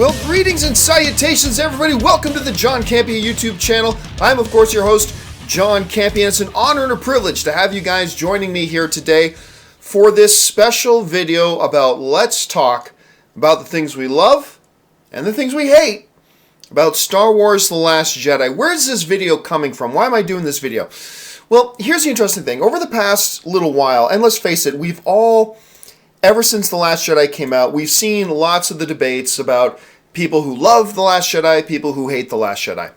Well, greetings and salutations, everybody. Welcome to the John Campea YouTube channel. I'm, of course, your host, John Campea, and it's an honor and a privilege to have you guys joining me here today for this special video about let's talk about the things we love and the things we hate about Star Wars The Last Jedi. Where is this video coming from? Why am I doing this video? Well, here's the interesting thing. Over the past little while, and let's face it, we've all, ever since The Last Jedi came out, we've seen lots of the debates about people who love The Last Jedi, people who hate The Last Jedi.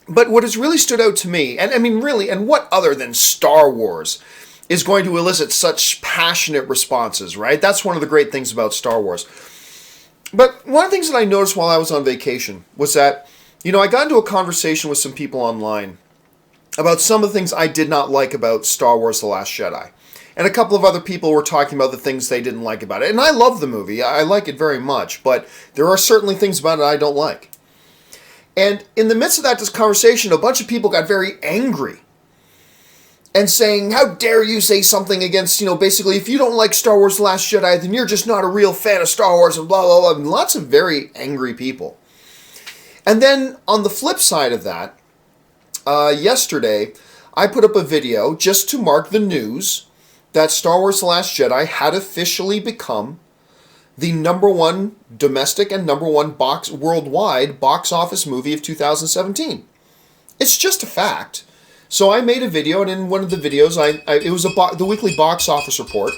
But what has really stood out to me, and I mean really, and what other than Star Wars is going to elicit such passionate responses, right? That's one of the great things about Star Wars. But one of the things that I noticed while I was on vacation was that, I got into a conversation with some people online about some of the things I did not like about Star Wars The Last Jedi. And a couple of other people were talking about the things they didn't like about it. And I love the movie. I like it very much. But there are certainly things about it I don't like. And in the midst of that conversation, a bunch of people got very angry and saying, how dare you say something against, basically, if you don't like Star Wars The Last Jedi, then you're just not a real fan of Star Wars, and blah, blah, blah. And lots of very angry people. And then on the flip side of that, yesterday, I put up a video just to mark the news that Star Wars The Last Jedi had officially become the #1 domestic and #1 worldwide box office movie of 2017. It's just a fact. So I made a video, and in one of the videos, it was the weekly box office report.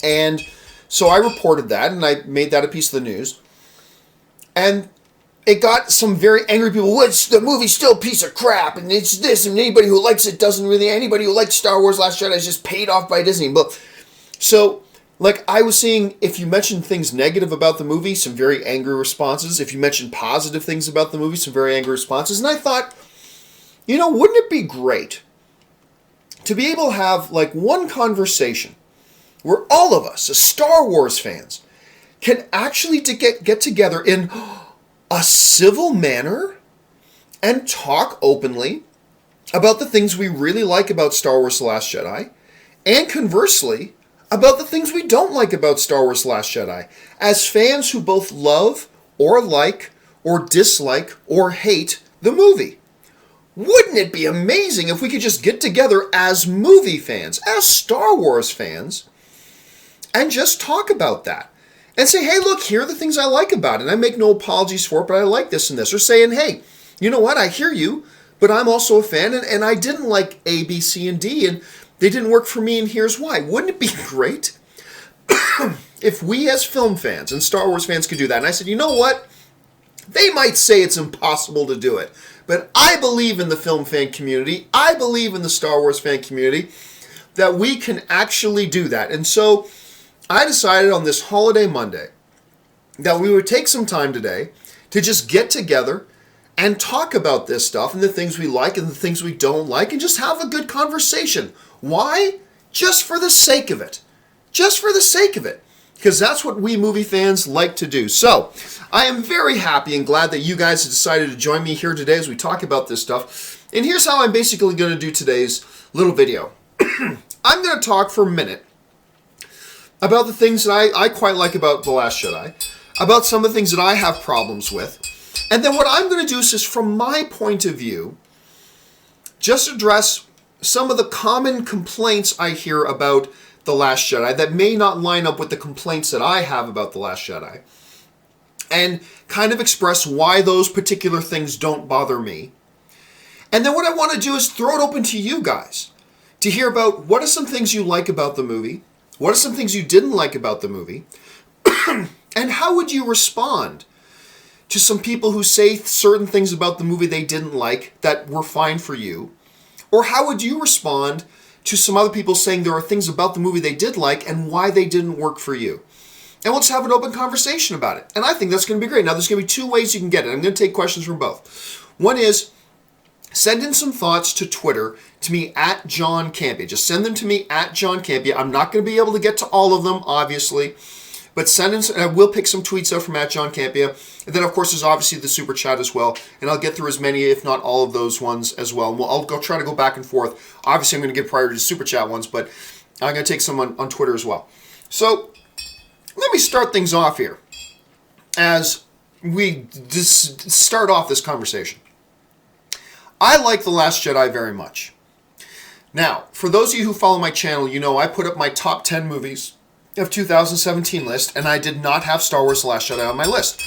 And so I reported that, and I made that a piece of the news. And it got some very angry people. What's the movie's still a piece of crap, and it's this, and anybody who likes it doesn't really. Anybody who likes Star Wars Last Jedi is just paid off by Disney. But so, I was seeing, if you mentioned things negative about the movie, some very angry responses. If you mentioned positive things about the movie, some very angry responses. And I thought, wouldn't it be great to be able to have one conversation where all of us, as Star Wars fans, can actually get together in a civil manner and talk openly about the things we really like about Star Wars The Last Jedi, and conversely, about the things we don't like about Star Wars The Last Jedi, as fans who both love or like or dislike or hate the movie. Wouldn't it be amazing if we could just get together as movie fans, as Star Wars fans, and just talk about that? And say, hey, look, here are the things I like about it. And I make no apologies for it, but I like this and this. Or saying, hey, you know what, I hear you, but I'm also a fan, and I didn't like A, B, C, and D, and they didn't work for me, and here's why. Wouldn't it be great if we as film fans and Star Wars fans could do that? And I said, you know what? They might say it's impossible to do it, but I believe in the film fan community. I believe in the Star Wars fan community that we can actually do that. And so I decided on this holiday Monday that we would take some time today to just get together and talk about this stuff and the things we like and the things we don't like, and just have a good conversation. Why? Just for the sake of it. Just for the sake of it. Because that's what we movie fans like to do. So, I am very happy and glad that you guys have decided to join me here today as we talk about this stuff. And here's how I'm basically going to do today's little video. I'm going to talk for a minute about the things that I quite like about The Last Jedi, about some of the things that I have problems with, and then what I'm going to do is just from my point of view, just address some of the common complaints I hear about The Last Jedi that may not line up with the complaints that I have about The Last Jedi, and kind of express why those particular things don't bother me. And then what I want to do is throw it open to you guys to hear about what are some things you like about the movie, what are some things you didn't like about the movie, and how would you respond to some people who say certain things about the movie they didn't like that were fine for you? Or how would you respond to some other people saying there are things about the movie they did like and why they didn't work for you? And we'll just have an open conversation about it. And I think that's going to be great. Now, there's going to be two ways you can get it. I'm going to take questions from both. One is, send in some thoughts to Twitter to me at John Campea. Just send them to me at John Campea. I'm not going to be able to get to all of them, obviously. But send in, and I will pick some tweets out from at John Campea. And then, of course, there's obviously the super chat as well. And I'll get through as many, if not all of those ones as well. And I'll try to go back and forth. Obviously, I'm going to give priority to super chat ones, but I'm going to take some on Twitter as well. So let me start things off here. as we just start off this conversation. I like The Last Jedi very much. Now, for those of you who follow my channel, you know I put up my top 10 movies of 2017 list, and I did not have Star Wars The Last Jedi on my list.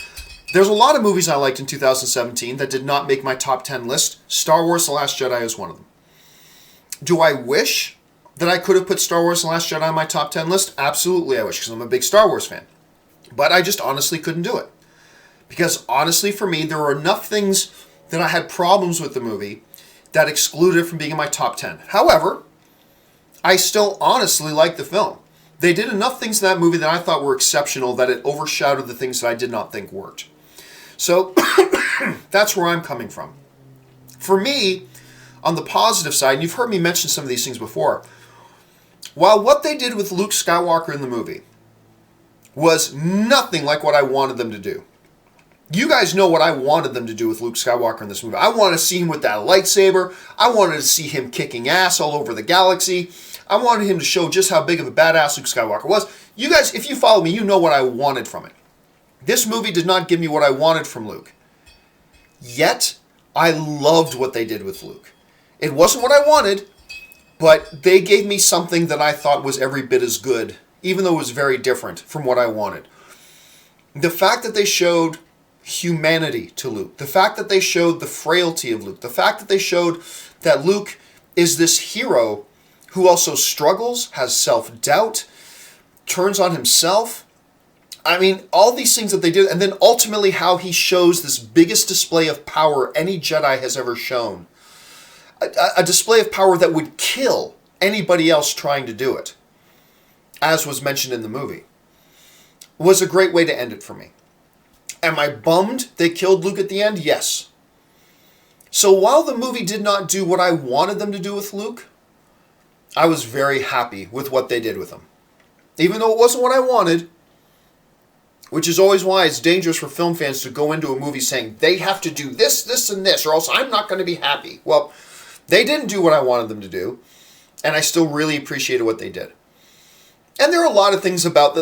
There's a lot of movies I liked in 2017 that did not make my top 10 list. Star Wars The Last Jedi is one of them. Do I wish that I could have put Star Wars The Last Jedi on my top 10 list? Absolutely I wish, because I'm a big Star Wars fan. But I just honestly couldn't do it. Because honestly, for me, there were enough things that I had problems with the movie that excluded it from being in my top 10. However, I still honestly like the film. They did enough things in that movie that I thought were exceptional that it overshadowed the things that I did not think worked. So that's where I'm coming from. For me, on the positive side, and you've heard me mention some of these things before, while what they did with Luke Skywalker in the movie was nothing like what I wanted them to do. You guys know what I wanted them to do with Luke Skywalker in this movie. I wanted to see him with that lightsaber. I wanted to see him kicking ass all over the galaxy. I wanted him to show just how big of a badass Luke Skywalker was. You guys, if you follow me, you know what I wanted from it. This movie did not give me what I wanted from Luke. Yet, I loved what they did with Luke. It wasn't what I wanted, but they gave me something that I thought was every bit as good, even though it was very different from what I wanted. The fact that they showed humanity to Luke, the fact that they showed the frailty of Luke, the fact that they showed that Luke is this hero who also struggles, has self-doubt, turns on himself. I mean, all these things that they did, and then ultimately how he shows this biggest display of power any Jedi has ever shown. A display of power that would kill anybody else trying to do it, as was mentioned in the movie, was a great way to end it for me. Am I bummed they killed Luke at the end? Yes. So while the movie did not do what I wanted them to do with Luke, I was very happy with what they did with him. Even though it wasn't what I wanted, which is always why it's dangerous for film fans to go into a movie saying they have to do this, this, and this, or else I'm not going to be happy. Well, they didn't do what I wanted them to do, and I still really appreciated what they did. And there are a lot of things about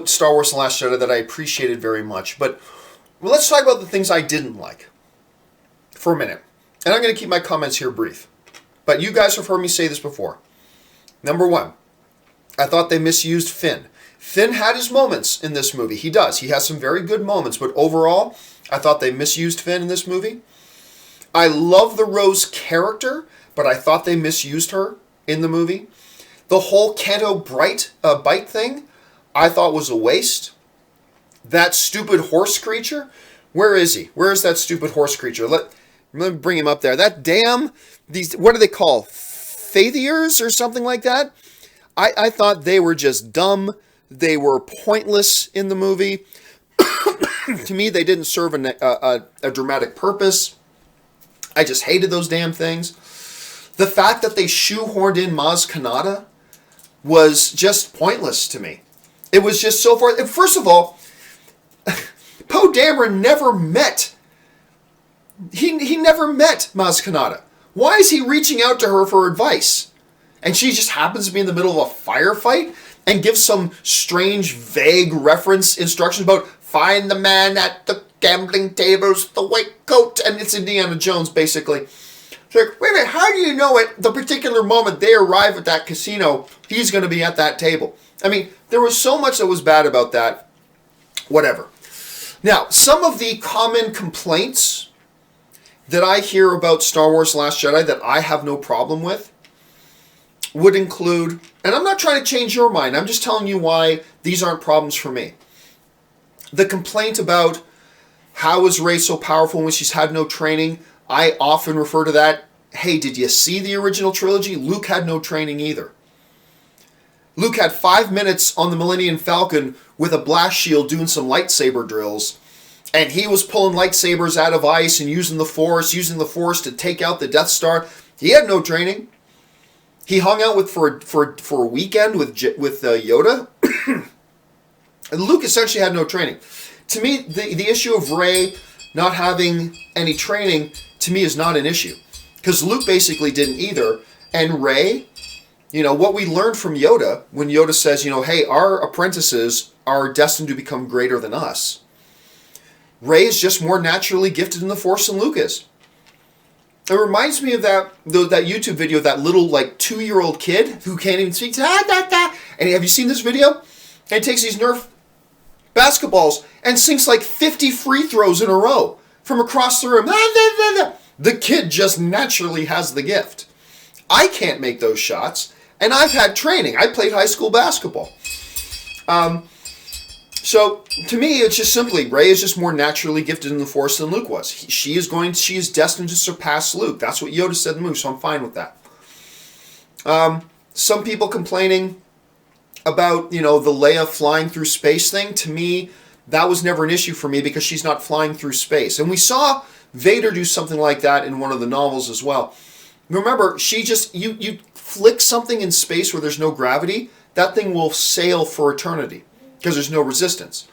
Star Wars The Last Jedi that I appreciated very much. But let's talk about the things I didn't like for a minute. And I'm going to keep my comments here brief. But you guys have heard me say this before. Number one, I thought they misused Finn. Finn had his moments in this movie. He does. He has some very good moments. But overall, I thought they misused Finn in this movie. I love the Rose character, but I thought they misused her in the movie. The whole Canto bite thing, I thought was a waste. That stupid horse creature, where is he? Where is that stupid horse creature? Let me bring him up there. That damn, what do they call? Fathiers or something like that? I thought they were just dumb. They were pointless in the movie. To me, they didn't serve a dramatic purpose. I just hated those damn things. The fact that they shoehorned in Maz Kanata was just pointless to me. It was just so far. First of all, Poe Dameron never met. He never met Maz Kanata. Why is he reaching out to her for advice? And she just happens to be in the middle of a firefight and gives some strange, vague reference instructions about find the man at the gambling tables, the white coat, and it's Indiana Jones, basically. It's like, wait a minute, how do you know at the particular moment they arrive at that casino, he's going to be at that table? I mean, there was so much that was bad about that. Whatever. Now, some of the common complaints that I hear about Star Wars The Last Jedi that I have no problem with would include, and I'm not trying to change your mind, I'm just telling you why these aren't problems for me. The complaint about how is Rey so powerful when she's had no training, I often refer to that, hey, did you see the original trilogy? Luke had no training either. Luke had 5 minutes on the Millennium Falcon with a blast shield doing some lightsaber drills, and he was pulling lightsabers out of ice and using the Force to take out the Death Star. He had no training. He hung out for a weekend with Yoda. And Luke essentially had no training. To me, the issue of Rey not having any training, to me, is not an issue. Because Luke basically didn't either. And Rey, what we learned from Yoda, when Yoda says, hey, our apprentices are destined to become greater than us. Rey is just more naturally gifted in the Force than Luke is. It reminds me of that YouTube video of that little like 2-year-old kid who can't even speak. And have you seen this video? And he takes these Nerf basketballs and sinks like 50 free throws in a row from across the room. The kid just naturally has the gift. I can't make those shots, and I've had training. I played high school basketball. So to me, it's just simply Rey is just more naturally gifted in the Force than Luke was. She is destined to surpass Luke. That's what Yoda said in the movie, so I'm fine with that. Some people complaining about, the Leia flying through space thing. To me, that was never an issue for me because she's not flying through space. And we saw Vader do something like that in one of the novels as well. Remember, she just, you flick something in space where there's no gravity, that thing will sail for eternity because there's no resistance.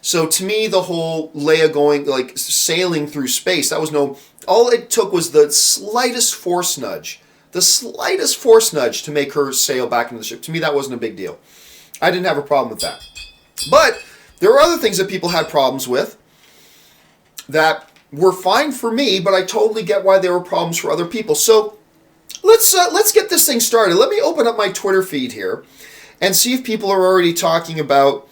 So to me, the whole Leia going, like, sailing through space, all it took was the slightest force nudge. The slightest force nudge to make her sail back into the ship. To me, that wasn't a big deal. I didn't have a problem with that. But there are other things that people had problems with that were fine for me, but I totally get why there were problems for other people. So let's get this thing started. Let me open up my Twitter feed here and see if people are already talking about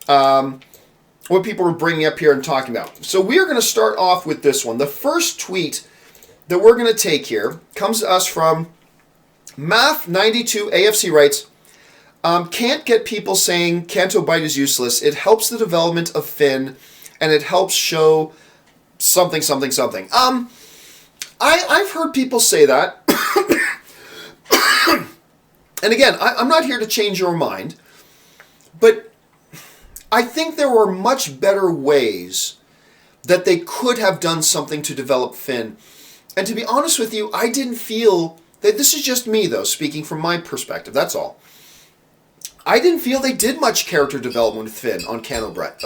what people are bringing up here and talking about. So we are going to start off with this one. The first tweet that we're going to take here comes to us from Math92 AFC writes, can't get people saying Canto Bite is useless. It helps the development of Finn, and it helps show something. I've heard people say that. And again, I'm not here to change your mind, but I think there were much better ways that they could have done something to develop Finn. And to be honest with you, I didn't feel that, this is just me though, speaking from my perspective, that's all. I didn't feel they did much character development with Finn on Canto Bite.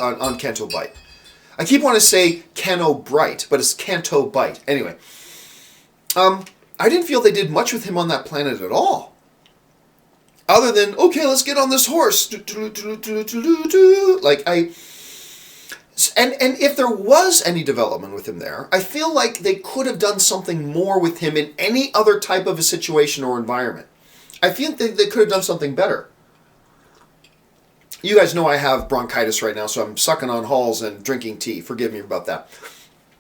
I keep wanting to say Canto Bright, but it's Canto Bite. Anyway, I didn't feel they did much with him on that planet at all. Other than, okay, let's get on this horse. And if there was any development with him there, I feel like they could have done something more with him in any other type of a situation or environment. I feel they could have done something better. You guys know I have bronchitis right now, so I'm sucking on halls and drinking tea. Forgive me about that.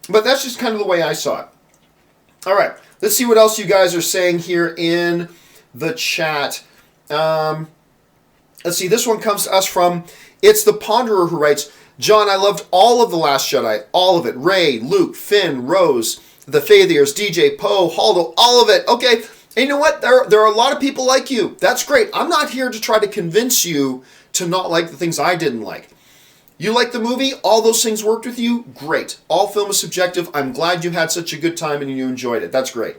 But that's just kind of the way I saw it. All right, let's see what else you guys are saying here in the chat. Let's see, this one comes to us from, it's the Ponderer who writes, John, I loved all of The Last Jedi, all of it. Rey, Luke, Finn, Rose, the Fathiers, DJ, Poe, Holdo, all of it. Okay, and you know what? There are a lot of people like you. That's great. I'm not here to try to convince you to not like the things I didn't like. You liked the movie? All those things worked with you? Great. All film is subjective. I'm glad you had such a good time and you enjoyed it. That's great.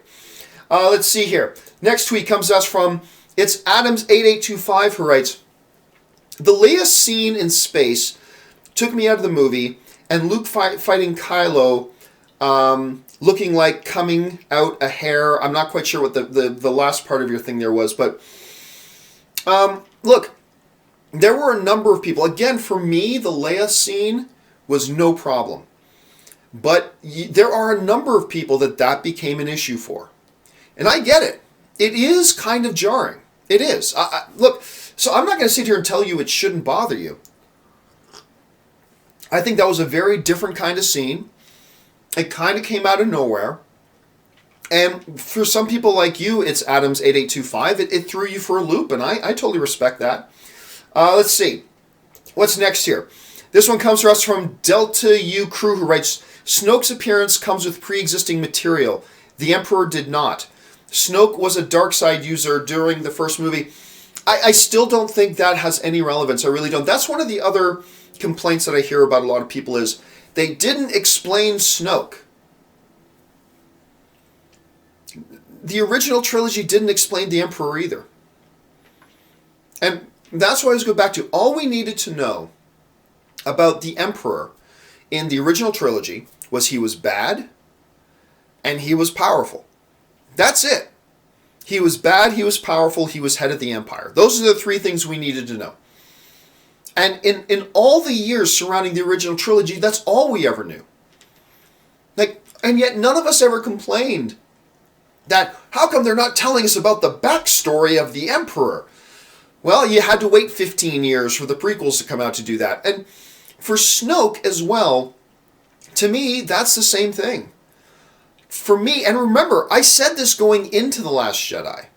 Let's see here. Next tweet comes to us from, it's Adams8825 who writes, the Leia scene in space took me out of the movie, and Luke fighting Kylo looking like coming out a hair. I'm not quite sure what the last part of your thing there was, but look, there were a number of people. Again, for me, the Leia scene was no problem. But there are a number of people that became an issue for. And I get it. It is kind of jarring. It is. Look, so I'm not going to sit here and tell you it shouldn't bother you. I think that was a very different kind of scene. It kind of came out of nowhere. And for some people like you, it's Adams8825. It threw you for a loop, and I totally respect that. Let's see. What's next here? This one comes to us from Delta U Crew, who writes, Snoke's appearance comes with pre-existing material. The Emperor did not. Snoke was a dark side user during the first movie. I still don't think that has any relevance. I really don't. That's one of the other complaints that I hear about a lot of people is they didn't explain Snoke. The original trilogy didn't explain the Emperor either. And that's what I was going back to. All we needed to know about the Emperor in the original trilogy was he was bad and he was powerful. That's it. He was bad, he was powerful, he was head of the Empire. Those are the three things we needed to know. And in all the years surrounding the original trilogy, that's all we ever knew. And yet none of us ever complained that, how come they're not telling us about the backstory of the Emperor? Well, you had to wait 15 years for the prequels to come out to do that. And for Snoke as well, to me, that's the same thing. For me, and remember, I said this going into The Last Jedi.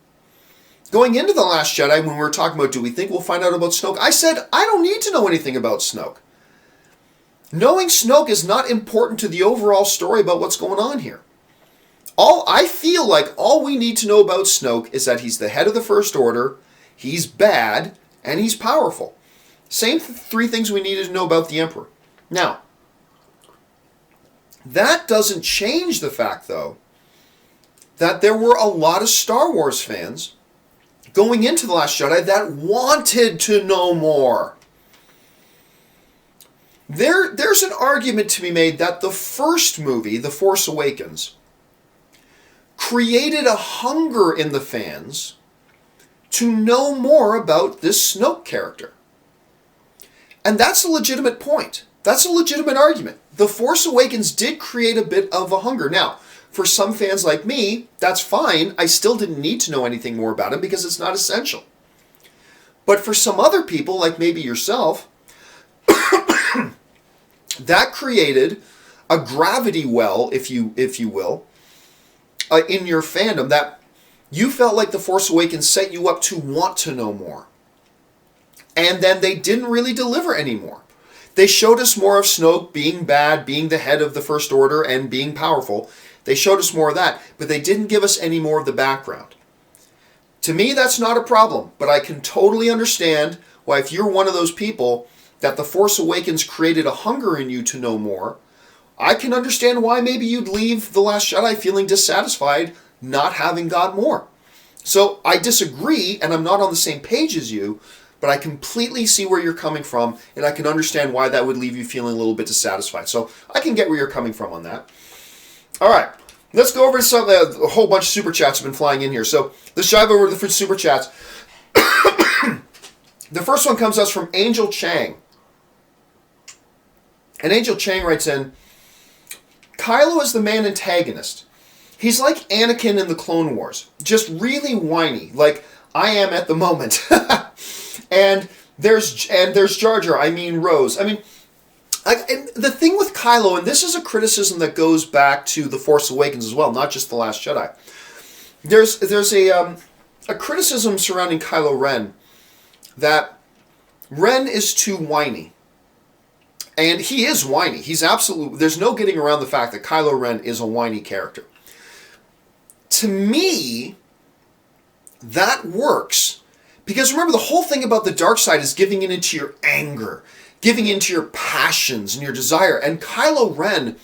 Going into The Last Jedi, when we were talking about, do we think we'll find out about Snoke? I said, I don't need to know anything about Snoke. Knowing Snoke is not important to the overall story about what's going on here. I feel like all we need to know about Snoke is that he's the head of the First Order, he's bad, and he's powerful. Same three things we needed to know about the Emperor. Now, that doesn't change the fact, though, that there were a lot of Star Wars fans going into The Last Jedi that wanted to know more. There's an argument to be made that the first movie, The Force Awakens, created a hunger in the fans to know more about this Snoke character. And that's a legitimate point. That's a legitimate argument. The Force Awakens did create a bit of a hunger. Now, for some fans like me, that's fine. I still didn't need to know anything more about him because it's not essential. But for some other people, like maybe yourself, that created a gravity well, if you will, in your fandom, that you felt like The Force Awakens set you up to want to know more. And then they didn't really deliver anymore. They showed us more of Snoke being bad, being the head of the First Order, and being powerful. They showed us more of that, but they didn't give us any more of the background. To me, that's not a problem, but I can totally understand why, if you're one of those people that The Force Awakens created a hunger in you to know more, I can understand why maybe you'd leave The Last Jedi feeling dissatisfied, not having got more. So I disagree, and I'm not on the same page as you, but I completely see where you're coming from, and I can understand why that would leave you feeling a little bit dissatisfied. So I can get where you're coming from on that. All right, let's go over to a whole bunch of super chats have been flying in here. So let's dive over to the super chats. The first one comes to us from Angel Chang. And Angel Chang writes in, Kylo is the main antagonist. He's like Anakin in the Clone Wars, just really whiny, like I am at the moment. and there's Jar Jar, Rose. And the thing with Kylo, and this is a criticism that goes back to The Force Awakens as well, not just The Last Jedi. There's a criticism surrounding Kylo Ren that Ren is too whiny. And he is whiny. There's no getting around the fact that Kylo Ren is a whiny character. To me, that works. Because remember, the whole thing about the dark side is giving in into your anger, giving into your passions and your desire. And Kylo Ren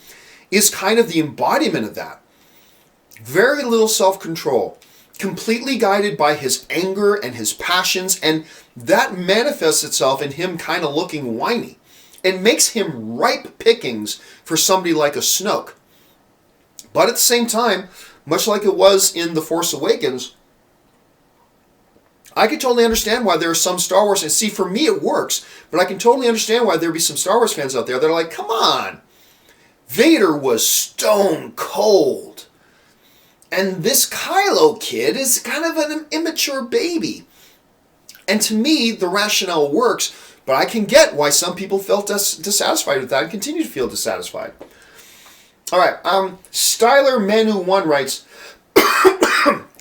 is kind of the embodiment of that. Very little self-control. Completely guided by his anger and his passions. And that manifests itself in him kind of looking whiny. It makes him ripe pickings for somebody like a Snoke. But at the same time, much like it was in The Force Awakens, I can totally understand why there are some Star Wars, and see, for me it works, but I can totally understand why there'd be some Star Wars fans out there that are like, come on, Vader was stone cold. And this Kylo kid is kind of an immature baby. And to me, the rationale works, but I can get why some people felt dissatisfied with that and continue to feel dissatisfied. All right, Styler Manu 1 writes,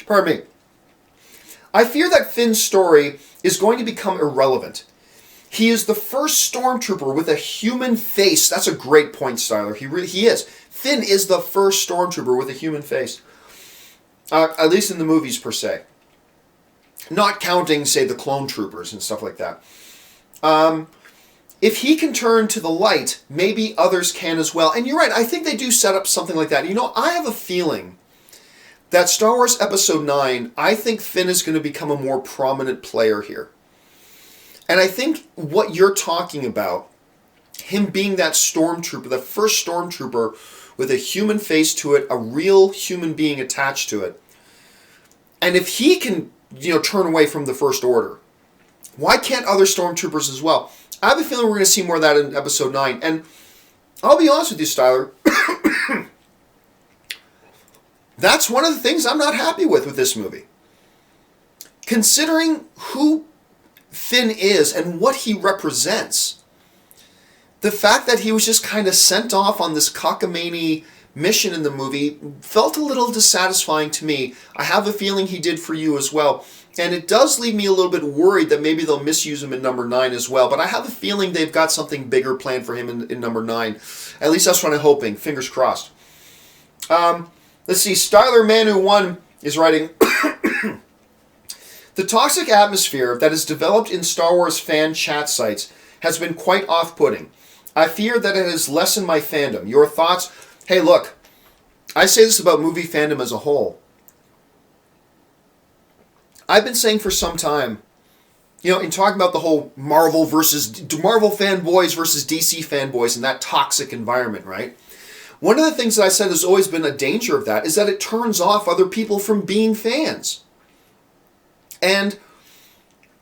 pardon me, I fear that Finn's story is going to become irrelevant. He is the first stormtrooper with a human face. That's a great point, Styler. He is. Finn is the first stormtrooper with a human face. At least in the movies, per se. Not counting, say, the clone troopers and stuff like that. If he can turn to the light, maybe others can as well. And you're right, I think they do set up something like that. You know, I have a feeling that Star Wars Episode 9, I think Finn is going to become a more prominent player here. And I think what you're talking about, him being that stormtrooper, the first stormtrooper with a human face to it, a real human being attached to it. And if he can, turn away from the First Order, why can't other stormtroopers as well? I have a feeling we're going to see more of that in Episode 9. And I'll be honest with you, Styler. That's one of the things I'm not happy with this movie. Considering who Finn is and what he represents, the fact that he was just kind of sent off on this cockamamie mission in the movie felt a little dissatisfying to me. I have a feeling he did for you as well. And it does leave me a little bit worried that maybe they'll misuse him in number 9 as well. But I have a feeling they've got something bigger planned for him in number 9. At least that's what I'm hoping. Fingers crossed. Let's see. Styler Manu1 is writing, the toxic atmosphere that is developed in Star Wars fan chat sites has been quite off-putting. I fear that it has lessened my fandom. Your thoughts? Hey, look, I say this about movie fandom as a whole. I've been saying for some time, in talking about the whole Marvel fanboys versus DC fanboys and that toxic environment, right? One of the things that I said has always been a danger of that is that it turns off other people from being fans. And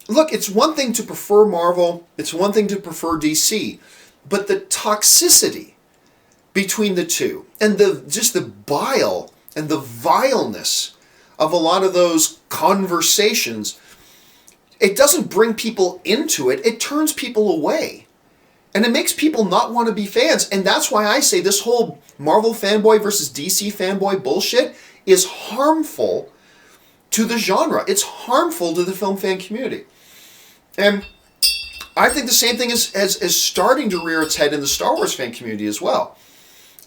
look, it's one thing to prefer Marvel, it's one thing to prefer DC, but the toxicity between the two and the bile and the vileness of a lot of those conversations, it doesn't bring people into it, it turns people away. And it makes people not want to be fans. And that's why I say this whole Marvel fanboy versus DC fanboy bullshit is harmful to the genre. It's harmful to the film fan community. And I think the same thing is starting to rear its head in the Star Wars fan community as well.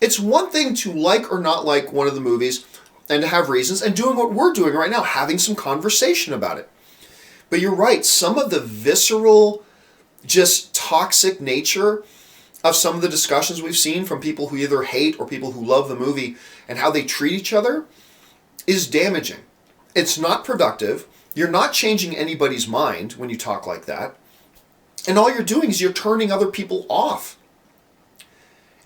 It's one thing to like or not like one of the movies and to have reasons, and doing what we're doing right now, having some conversation about it. But you're right, some of the visceral, just toxic nature of some of the discussions we've seen from people who either hate or people who love the movie and how they treat each other is damaging. It's not productive. You're not changing anybody's mind when you talk like that. And all you're doing is you're turning other people off.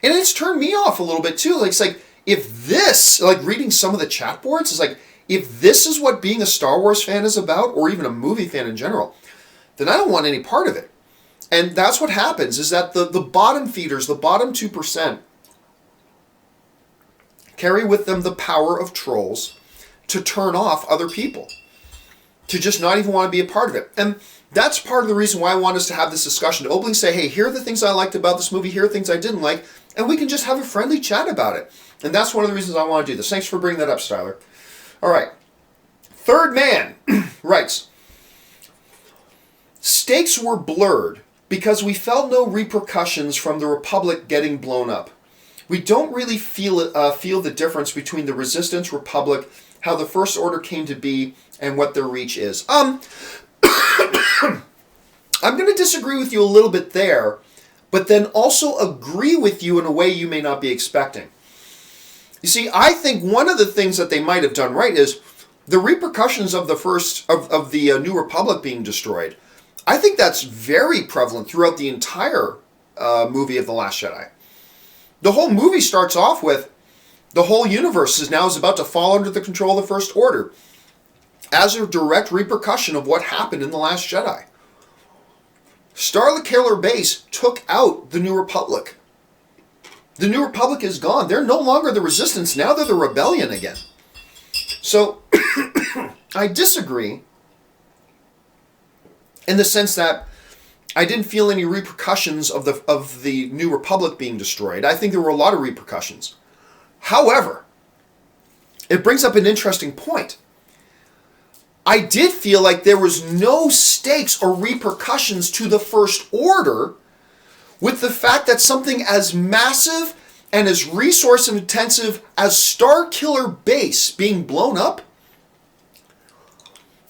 And it's turned me off a little bit too. It's like, if this, like reading some of the chat boards, is like, if this is what being a Star Wars fan is about, or even a movie fan in general, then I don't want any part of it. And that's what happens, is that the bottom feeders, the bottom 2%, carry with them the power of trolls to turn off other people, to just not even want to be a part of it. And that's part of the reason why I want us to have this discussion, to openly say, hey, here are the things I liked about this movie, here are things I didn't like, and we can just have a friendly chat about it. And that's one of the reasons I want to do this. Thanks for bringing that up, Styler. All right. Third Man writes, stakes were blurred because we felt no repercussions from the Republic getting blown up. We don't really feel the difference between the Resistance, Republic, how the First Order came to be, and what their reach is. I'm going to disagree with you a little bit there, but then also agree with you in a way you may not be expecting. You see, I think one of the things that they might have done right is the repercussions of the New Republic being destroyed. I think that's very prevalent throughout the entire movie of The Last Jedi. The whole movie starts off with the whole universe is about to fall under the control of the First Order as a direct repercussion of what happened in The Last Jedi. Starla Killer Base took out the New Republic. The New Republic is gone. They're no longer the Resistance. Now they're the Rebellion again. So, I disagree in the sense that I didn't feel any repercussions of the New Republic being destroyed. I think there were a lot of repercussions. However, it brings up an interesting point. I did feel like there was no stakes or repercussions to the First Order with the fact that something as massive and as resource intensive as Starkiller Base being blown up.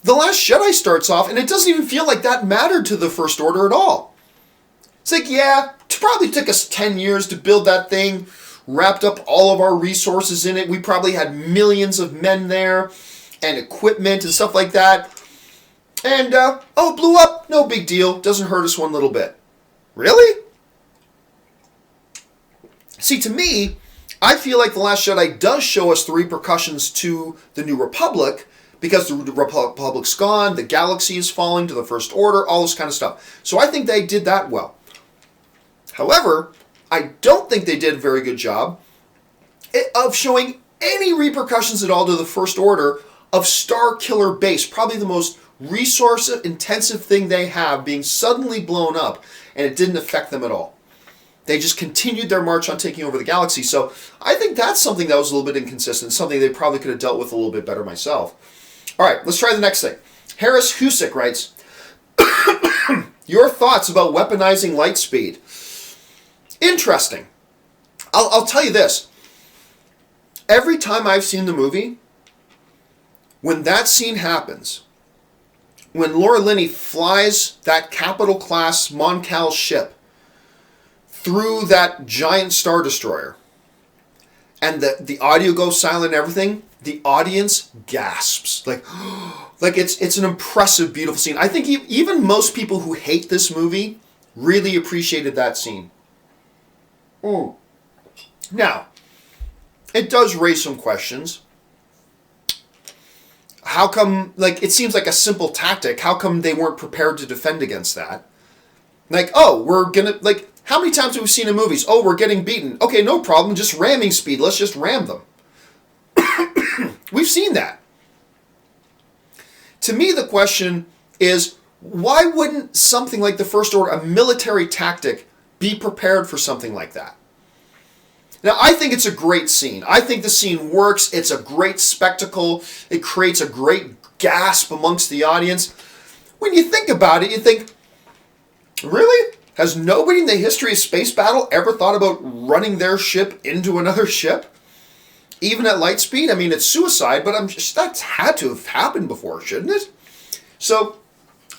The Last Jedi starts off, and it doesn't even feel like that mattered to the First Order at all. It's like, yeah, it probably took us 10 years to build that thing, wrapped up all of our resources in it. We probably had millions of men there, and equipment and stuff like that. And, it blew up. No big deal. Doesn't hurt us one little bit. Really? See, to me, I feel like The Last Jedi does show us the repercussions to the New Republic, because the Republic's gone, the galaxy is falling to the First Order, all this kind of stuff. So I think they did that well. However, I don't think they did a very good job of showing any repercussions at all to the First Order of Star Killer Base, probably the most resource-intensive thing they have, being suddenly blown up, and it didn't affect them at all. They just continued their march on taking over the galaxy. So I think that's something that was a little bit inconsistent, something they probably could have dealt with a little bit better myself. All right, let's try the next thing. Harris Husick writes, your thoughts about weaponizing light speed. Interesting. I'll tell you this. Every time I've seen the movie, when that scene happens, when Laura Linney flies that capital-class Mon-Cal ship through that giant Star Destroyer, and the audio goes silent and everything, the audience gasps. Like it's an impressive, beautiful scene. I think even most people who hate this movie really appreciated that scene. Now, it does raise some questions. How come, it seems like a simple tactic. How come they weren't prepared to defend against that? How many times have we seen in movies, we're getting beaten. Okay, no problem, just ramming speed. Let's just ram them. We've seen that. To me, the question is, why wouldn't something like the First Order, a military tactic, be prepared for something like that? Now, I think it's a great scene. I think the scene works. It's a great spectacle. It creates a great gasp amongst the audience. When you think about it, you think, really? Has nobody in the history of space battle ever thought about running their ship into another ship? Even at light speed? I mean, it's suicide, but that's had to have happened before, shouldn't it? So,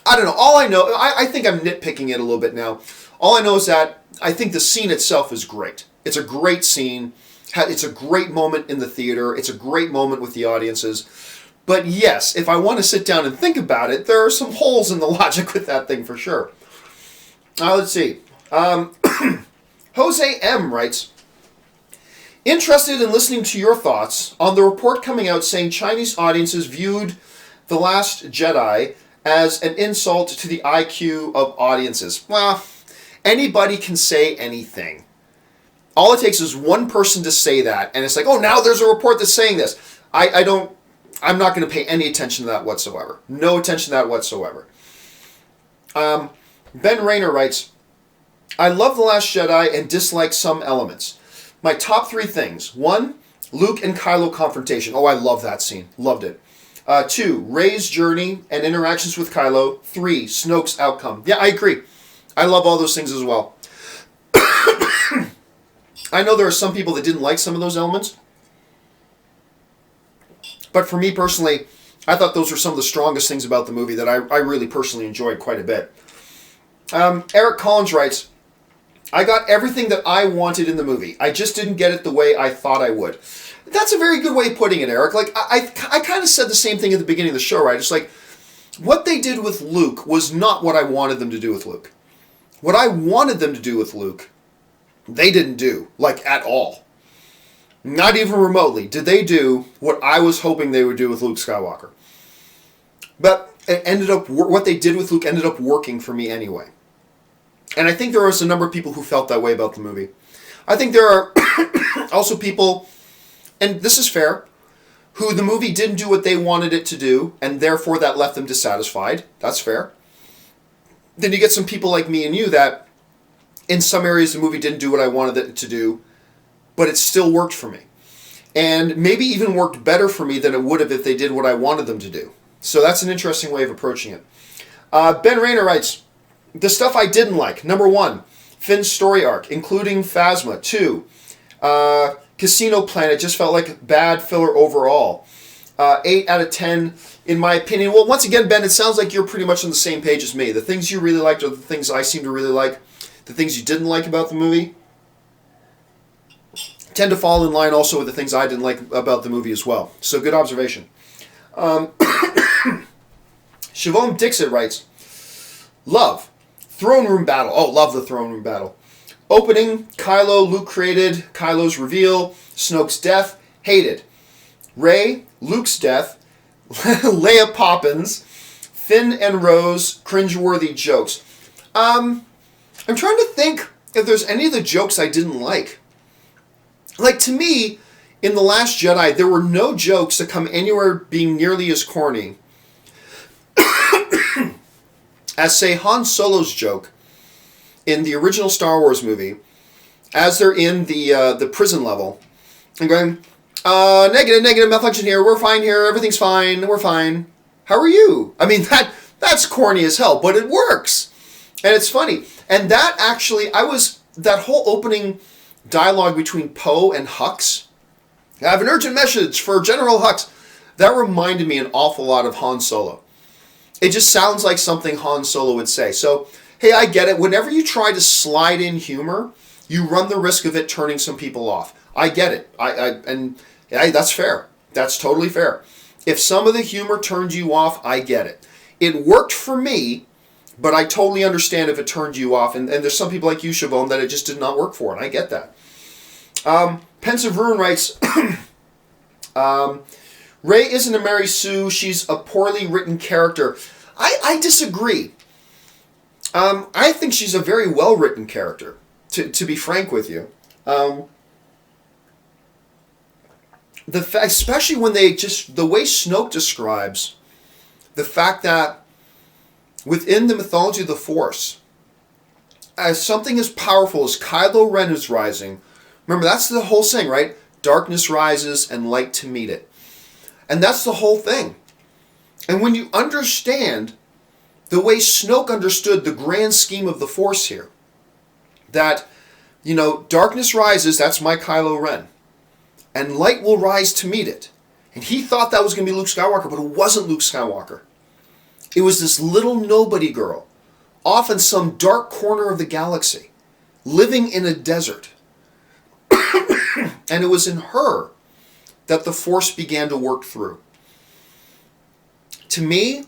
I don't know. All I know, I think I'm nitpicking it a little bit now. All I know is that I think the scene itself is great. It's a great scene. It's a great moment in the theater. It's a great moment with the audiences. But yes, if I want to sit down and think about it, there are some holes in the logic with that thing for sure. Let's see. Jose M. writes, interested in listening to your thoughts on the report coming out saying Chinese audiences viewed The Last Jedi as an insult to the IQ of audiences. Well, anybody can say anything. All it takes is one person to say that, and it's like, now there's a report that's saying this. I'm not going to pay any attention to that whatsoever. No attention to that whatsoever. Ben Rayner writes, I love The Last Jedi and dislike some elements. My top 3 things. 1, Luke and Kylo confrontation. I love that scene. Loved it. 2, Rey's journey and interactions with Kylo. 3, Snoke's outcome. Yeah, I agree. I love all those things as well. I know there are some people that didn't like some of those elements. But for me personally, I thought those were some of the strongest things about the movie that I really personally enjoyed quite a bit. Eric Collins writes, I got everything that I wanted in the movie. I just didn't get it the way I thought I would. That's a very good way of putting it, Eric. I kind of said the same thing at the beginning of the show, right? It's like, what they did with Luke was not what I wanted them to do with Luke. What I wanted them to do with Luke, they didn't do, at all. Not even remotely did they do what I was hoping they would do with Luke Skywalker. But what they did with Luke ended up working for me anyway. And I think there was a number of people who felt that way about the movie. I think there are also people, and this is fair, who the movie didn't do what they wanted it to do, and therefore that left them dissatisfied. That's fair. Then you get some people like me and you that, in some areas the movie didn't do what I wanted it to do, but it still worked for me. And maybe even worked better for me than it would have if they did what I wanted them to do. So that's an interesting way of approaching it. Ben Rayner writes, the stuff I didn't like. Number 1, Finn's story arc, including Phasma. 2, Casino Planet just felt like bad filler overall. 8 out of 10, in my opinion. Well, once again, Ben, it sounds like you're pretty much on the same page as me. The things you really liked are the things I seem to really like. The things you didn't like about the movie tend to fall in line also with the things I didn't like about the movie as well. So good observation. Siobhan Dixit writes, love. Throne room battle. Love the throne room battle. Opening, Kylo, Luke created, Kylo's reveal, Snoke's death, hated. Rey, Luke's death, Leia Poppins, Finn and Rose, cringeworthy jokes. I'm trying to think if there's any of the jokes I didn't like. To me, in The Last Jedi, there were no jokes that come anywhere being nearly as corny as, say, Han Solo's joke in the original Star Wars movie, as they're in the prison level, and going, negative, malfunction here, we're fine here, everything's fine, we're fine. How are you? I mean, that's corny as hell, but it works. And it's funny. And that actually, that whole opening dialogue between Poe and Hux, I have an urgent message for General Hux, that reminded me an awful lot of Han Solo. It just sounds like something Han Solo would say. So, hey, I get it. Whenever you try to slide in humor, you run the risk of it turning some people off. I get it. And that's fair. That's totally fair. If some of the humor turned you off, I get it. It worked for me, but I totally understand if it turned you off. And there's some people like you, Siobhan, that it just did not work for, and I get that. Pensive Rune writes, Rey isn't a Mary Sue. She's a poorly written character. I disagree. I think she's a very well-written character, to be frank with you. Especially when the way Snoke describes the fact that within the mythology of the Force, as something as powerful as Kylo Ren is rising, remember that's the whole saying, right? Darkness rises and light to meet it. And that's the whole thing. And when you understand the way Snoke understood the grand scheme of the Force here, that, darkness rises, that's my Kylo Ren, and light will rise to meet it. And he thought that was going to be Luke Skywalker, but it wasn't Luke Skywalker. It was this little nobody girl, off in some dark corner of the galaxy, living in a desert. And it was in her that the Force began to work through. To me,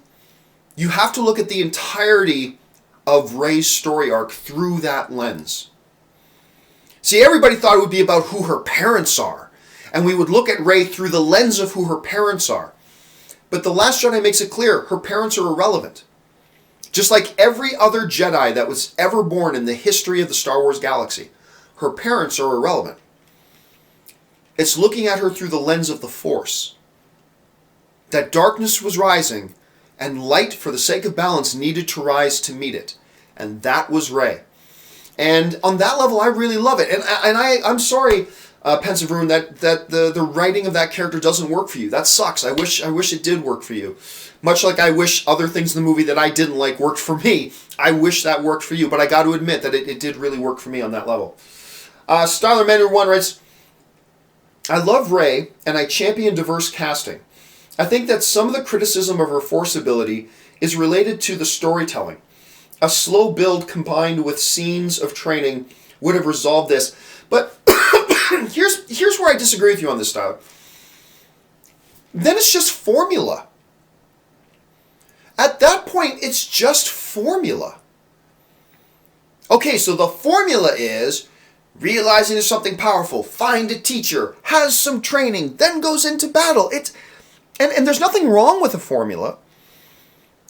you have to look at the entirety of Rey's story arc through that lens. See, everybody thought it would be about who her parents are, and we would look at Rey through the lens of who her parents are. But The Last Jedi makes it clear her parents are irrelevant. Just like every other Jedi that was ever born in the history of the Star Wars galaxy, her parents are irrelevant. It's looking at her through the lens of the Force. That darkness was rising, and light, for the sake of balance, needed to rise to meet it. And that was Rey. And on that level, I really love it. And I'm sorry, Pensive Rune, that the writing of that character doesn't work for you. That sucks. I wish it did work for you. Much like I wish other things in the movie that I didn't like worked for me. I wish that worked for you, but I got to admit that it did really work for me on that level. Styler Manuel 1 writes, I love Rey, and I champion diverse casting. I think that some of the criticism of her Force ability is related to the storytelling. A slow build combined with scenes of training would have resolved this. But here's where I disagree with you on this, Tyler. Then it's just formula. At that point, it's just formula. Okay, so the formula is realizing there's something powerful, find a teacher, has some training, then goes into battle. And there's nothing wrong with a formula.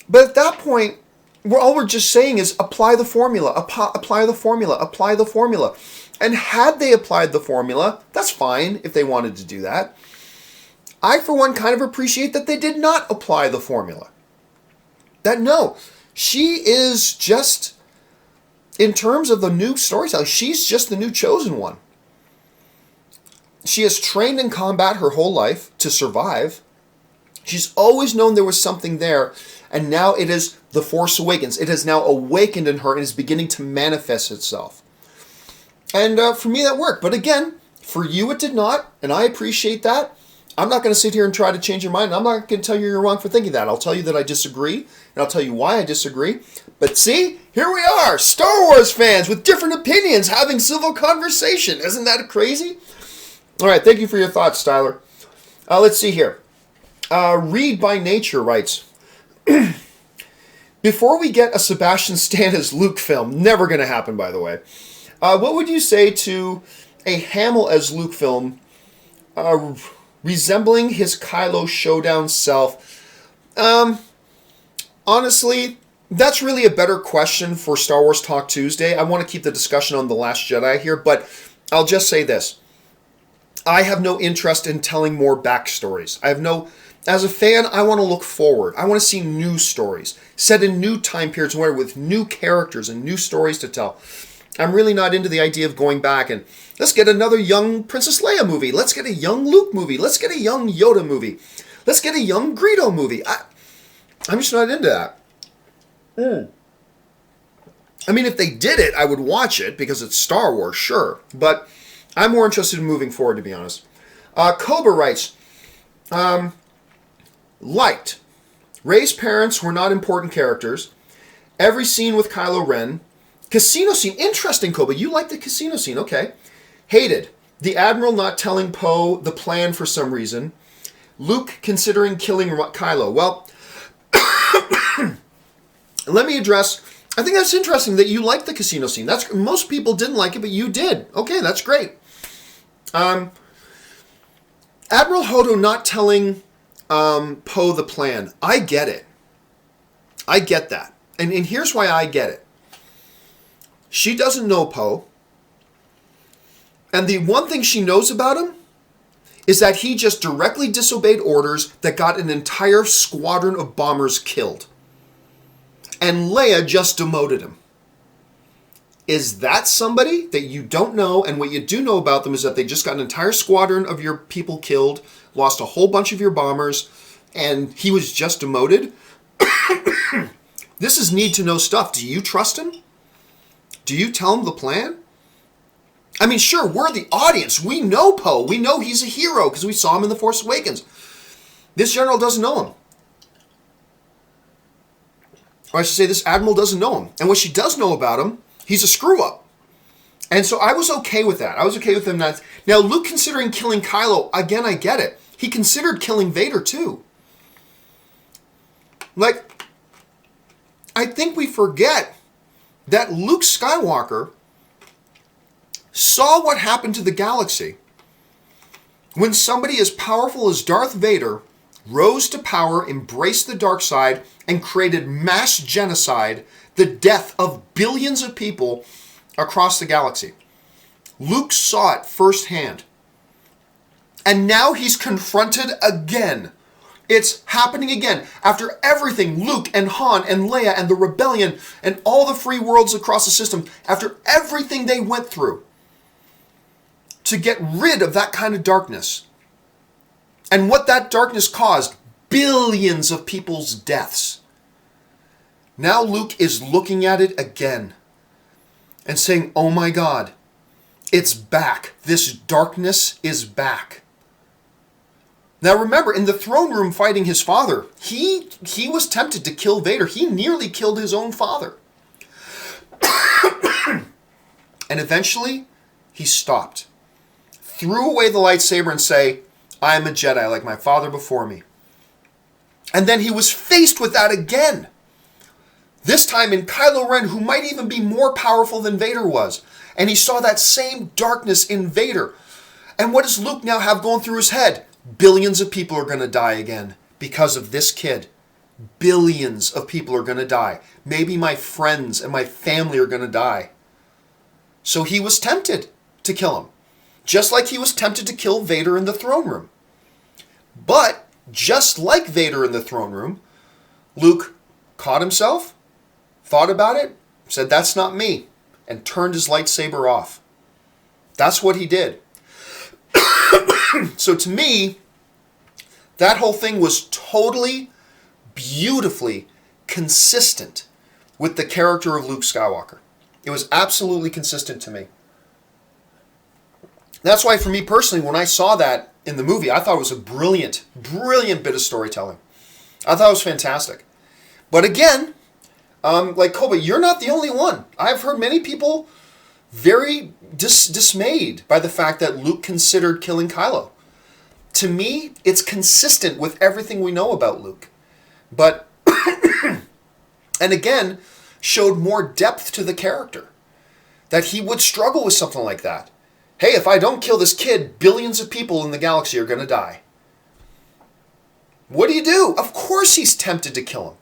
But at that point, all we're just saying is apply the formula, apply the formula, apply the formula. And had they applied the formula, that's fine if they wanted to do that. I, for one, kind of appreciate that they did not apply the formula. That no, she is just, in terms of the new storytelling, she's just the new chosen one. She has trained in combat her whole life to survive. She's always known there was something there, and now it is the Force Awakens. It has now awakened in her and is beginning to manifest itself. And for me, that worked. But again, for you, it did not, and I appreciate that. I'm not going to sit here and try to change your mind. I'm not going to tell you you're wrong for thinking that. I'll tell you that I disagree, and I'll tell you why I disagree. But see, here we are, Star Wars fans with different opinions having civil conversation. Isn't that crazy? All right, thank you for your thoughts, Tyler. Let's see here. Read by Nature writes, before we get a Sebastian Stan as Luke film, never going to happen, by the way, what would you say to a Hamill as Luke film resembling his Kylo showdown self? Honestly, that's really a better question for Star Wars Talk Tuesday. I want to keep the discussion on The Last Jedi here, but I'll just say this. I have no interest in telling more backstories. As a fan, I want to look forward. I want to see new stories set in new time periods with new characters and new stories to tell. I'm really not into the idea of going back and let's get another young Princess Leia movie. Let's get a young Luke movie. Let's get a young Yoda movie. Let's get a young Greedo movie. I'm just not into that. I mean, if they did it, I would watch it because it's Star Wars, sure. But I'm more interested in moving forward, to be honest. Cobra writes, liked. Rey's parents were not important characters. Every scene with Kylo Ren. Casino scene. Interesting, Cobra. You like the casino scene. Okay. Hated. The Admiral not telling Poe the plan for some reason. Luke considering killing Kylo. Well, let me address... I think that's interesting that you like the casino scene. Most people didn't like it, but you did. Okay, that's great. Admiral Hodo not telling Poe the plan. I get it. I get that. And here's why I get it. She doesn't know Poe. And the one thing she knows about him is that he just directly disobeyed orders that got an entire squadron of bombers killed. And Leia just demoted him. Is that somebody that you don't know, and what you do know about them is that they just got an entire squadron of your people killed, lost a whole bunch of your bombers, and he was just demoted? This is need-to-know stuff. Do you trust him? Do you tell him the plan? I mean, sure, we're the audience. We know Poe. We know he's a hero because we saw him in The Force Awakens. This general doesn't know him. Or I should say this admiral doesn't know him. And what she does know about him, he's a screw-up. And so I was okay with that. I was okay with him not... Now, Luke considering killing Kylo, again, I get it. He considered killing Vader, too. Like, I think we forget that Luke Skywalker saw what happened to the galaxy when somebody as powerful as Darth Vader rose to power, embraced the dark side, and created mass genocide, the death of billions of people across the galaxy. Luke saw it firsthand. And now he's confronted again. It's happening again. After everything Luke and Han and Leia and the rebellion and all the free worlds across the system, after everything they went through to get rid of that kind of darkness, and what that darkness caused, billions of people's deaths. Now Luke is looking at it again and saying, oh my God, it's back. This darkness is back. Now remember, in the throne room fighting his father, he was tempted to kill Vader. He nearly killed his own father. And eventually, he stopped. Threw away the lightsaber and say, I am a Jedi like my father before me. And then he was faced with that again. This time in Kylo Ren, who might even be more powerful than Vader was. And he saw that same darkness in Vader. And what does Luke now have going through his head? Billions of people are going to die again because of this kid. Billions of people are going to die. Maybe my friends and my family are going to die. So he was tempted to kill him. Just like he was tempted to kill Vader in the throne room. But, just like Vader in the throne room, Luke caught himself, thought about it, said, that's not me, and turned his lightsaber off. That's what he did. So to me, that whole thing was totally, beautifully consistent with the character of Luke Skywalker. It was absolutely consistent to me. That's why, for me personally, when I saw that in the movie, I thought it was a brilliant, brilliant bit of storytelling. I thought it was fantastic. But again, like Kobe, you're not the only one. I've heard many people very dismayed by the fact that Luke considered killing Kylo. To me, it's consistent with everything we know about Luke. But, and again, showed more depth to the character. That he would struggle with something like that. Hey, if I don't kill this kid, billions of people in the galaxy are going to die. What do you do? Of course he's tempted to kill him.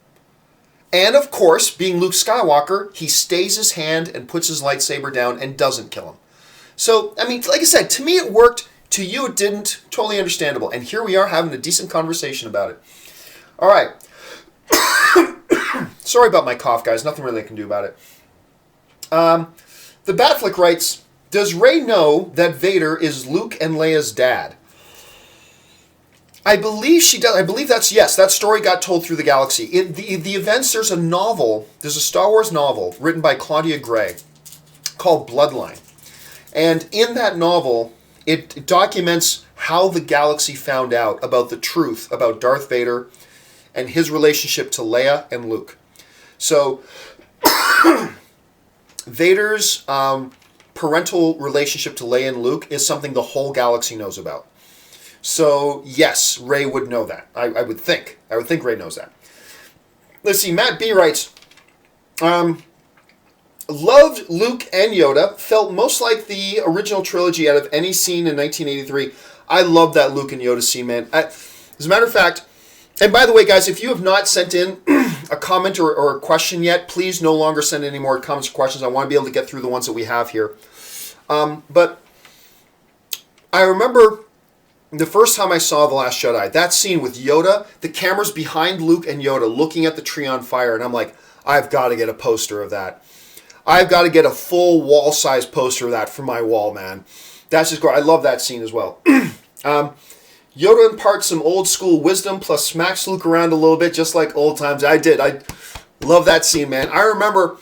And of course, being Luke Skywalker, he stays his hand and puts his lightsaber down and doesn't kill him. So, I mean, like I said, to me it worked To you, it didn't. Totally understandable. And here we are having a decent conversation about it. All right. Sorry about my cough, guys. Nothing really I can do about it. The Batflick writes, does Rey know that Vader is Luke and Leia's dad? I believe she does. I believe that's, yes, that story got told through the galaxy. In the events, there's a Star Wars novel written by Claudia Gray called Bloodline. And in that novel, it documents how the galaxy found out about the truth about Darth Vader and his relationship to Leia and Luke. So, Vader's parental relationship to Leia and Luke is something the whole galaxy knows about. So, yes, Rey would know that. I would think. I would think Rey knows that. Let's see, Matt B. writes, loved Luke and Yoda, felt most like the original trilogy out of any scene in 1983. I love that Luke and Yoda scene, man. As a matter of fact, and by the way, guys, if you have not sent in a comment or a question yet, please no longer send any more comments or questions. I want to be able to get through the ones that we have here. But I remember the first time I saw The Last Jedi, that scene with Yoda, the camera's behind Luke and Yoda looking at the tree on fire, and I'm like, I've got to get a poster of that. I've got to get a full wall-size poster of that for my wall, man. That's just great. I love that scene as well. Yoda imparts some old-school wisdom, plus smacks Luke around a little bit, just like old times. I did. I love that scene, man. I remember,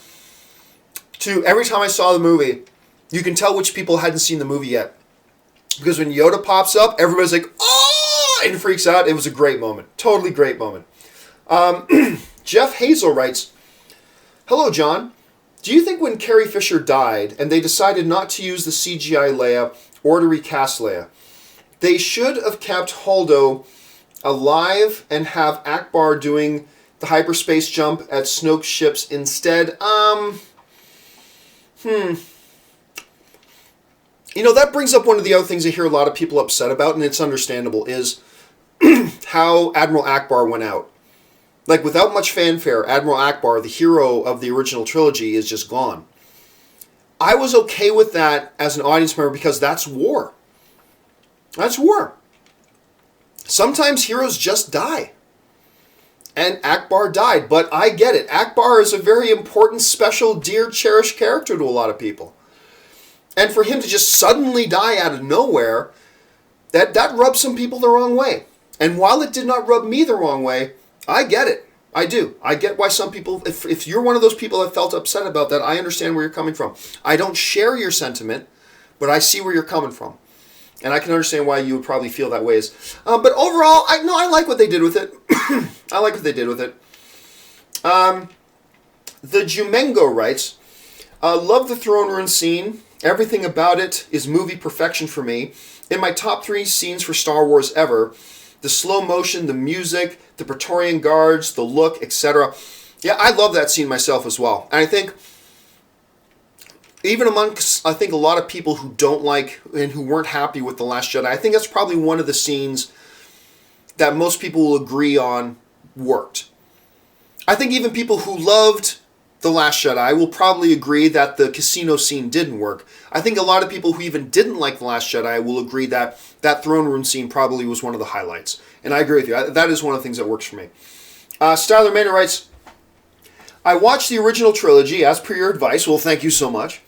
too, every time I saw the movie, you can tell which people hadn't seen the movie yet. Because when Yoda pops up, everybody's like, oh, and freaks out. It was a great moment. Totally great moment. Jeff Hazel writes, hello, John. Do you think when Carrie Fisher died and they decided not to use the CGI Leia or to recast Leia, they should have kept Holdo alive and have Akbar doing the hyperspace jump at Snoke's ships instead? You know, that brings up one of the other things I hear a lot of people upset about, and it's understandable, is how Admiral Akbar went out. Like, without much fanfare, Admiral Akbar, the hero of the original trilogy, is just gone. I was okay with that as an audience member because that's war. That's war. Sometimes heroes just die. And Akbar died, but I get it. Akbar is a very important, special, dear, cherished character to a lot of people. And for him to just suddenly die out of nowhere, that rubs some people the wrong way. And while it did not rub me the wrong way, I get it. I do. I get why some people, if you're one of those people that felt upset about that, I understand where you're coming from. I don't share your sentiment, but I see where you're coming from. And I can understand why you would probably feel that way. But overall, I like what they did with it. I like what they did with it. The Jumengo writes, love the throne room scene. Everything about it is movie perfection for me. In my top 3 scenes for Star Wars ever, the slow motion, the music, the Praetorian Guards, the look, etc. Yeah, I love that scene myself as well. And I think, even amongst, a lot of people who don't like and who weren't happy with The Last Jedi, I think that's probably one of the scenes that most people will agree on worked. I think even people who loved The Last Jedi will probably agree that the casino scene didn't work. I think a lot of people who even didn't like The Last Jedi will agree that that throne room scene probably was one of the highlights. And I agree with you. That is one of the things that works for me. Styler Manor writes, I watched the original trilogy as per your advice. Well, thank you so much.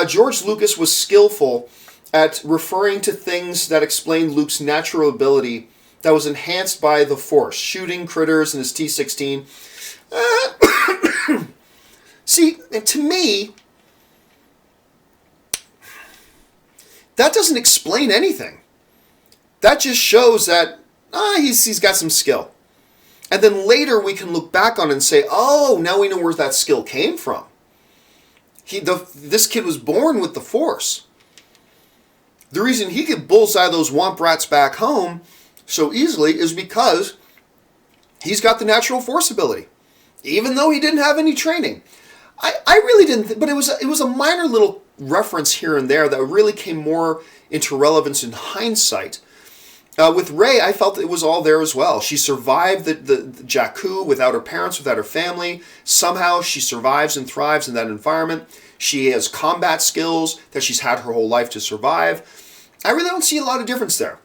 George Lucas was skillful at referring to things that explained Luke's natural ability that was enhanced by the Force, shooting critters in his T-16. See, and to me, that doesn't explain anything. That just shows that he's got some skill. And then later we can look back on it and say, oh, now we know where that skill came from. This kid was born with the Force. The reason he could bullseye those womp rats back home so easily is because he's got the natural Force ability, even though he didn't have any training. I really didn't, but it was a minor little reference here and there that really came more into relevance in hindsight. With Rey, I felt it was all there as well. She survived the Jakku without her parents, without her family. Somehow she survives and thrives in that environment. She has combat skills that she's had her whole life to survive. I really don't see a lot of difference there.